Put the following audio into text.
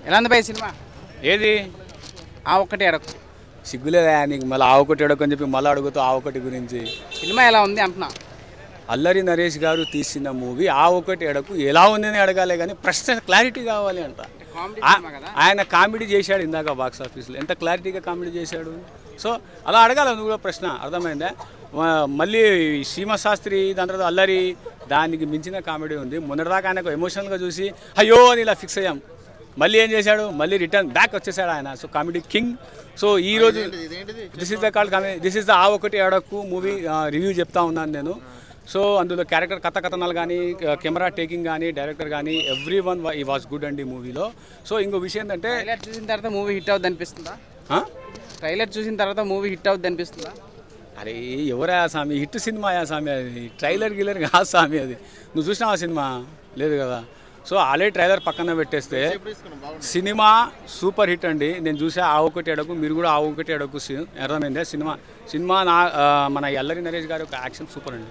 ఎలా ఉంది భయ్ సినిమా? ఏది ఆ ఒక్కటి అడగ. సిగ్గులేదా నీకు? మళ్ళీ ఆ ఒకటి ఎడకని చెప్పి మళ్ళీ అడుగుతూ ఆ ఒకటి గురించి. సినిమా ఎలా ఉంది అంటున్నా. అల్లరి నరేష్ గారు తీసిన మూవీ ఆ ఒకటి ఎడకు ఎలా ఉందని అడగాలి కానీ ప్రశ్న క్లారిటీ కావాలి అంట. కామెడీ ఆ- సినిమా కదా. ఆయన కామెడీ చేశాడు ఇందాక బాక్స్ ఆఫీస్లో, ఎంత క్లారిటీగా కామెడీ చేశాడు. సో అలా అడగాలి నువ్వు కూడా ప్రశ్న, అర్థమైందా? మళ్ళీ శ్రీమశాస్త్రి దాని తర్వాత అల్లరి, దానికి మించిన కామెడీ ఉంది. మొన్నటిదాకా ఆయనకు ఎమోషనల్గా చూసి అయ్యో అని ఇలా ఫిక్స్ అయ్యాం. మళ్ళీ ఏం చేశాడు, మళ్ళీ రిటర్న్ బ్యాక్ వచ్చేసాడు ఆయన. So comedy king. సో ఈరోజు this is the called comedy, this is the ఆ ఒకటి అడక్కు మూవీ రివ్యూ చెప్తా ఉన్నాను నేను. సో అందులో క్యారెక్టర్ కథనాలు కానీ, కెమెరా టేకింగ్ కానీ, డైరెక్టర్ కానీ ఎవ్రీ వన్ ఈ వాజ్ గుడ్ అండి మూవీలో. సో ఇంకో విషయం ఏంటంటే, ట్రైలర్ చూసిన తర్వాత మూవీ హిట్ అవుద్ది అనిపిస్తుందా? ట్రైలర్ చూసిన తర్వాత మూవీ హిట్ అవుద్ది అనిపిస్తుందా? అరే ఎవరా స్వామి, హిట్ సినిమాయా స్వామి అది? ట్రైలర్ గిల్లర్ కాదు స్వామి అది. నువ్వు చూసినావా సినిమా? లేదు కదా. సో ఆల్రెడీ ట్రైలర్ పక్కన పెట్టేస్తే సినిమా సూపర్ హిట్ అండి. నేను చూసా ఆ ఒకటి అడగు, మీరు కూడా ఆ ఒకటి అడగు. అర్థమైందే సినిమా. సినిమా మన అల్లరి నరేష్ గారి యొక్క యాక్షన్ సూపర్ అండి.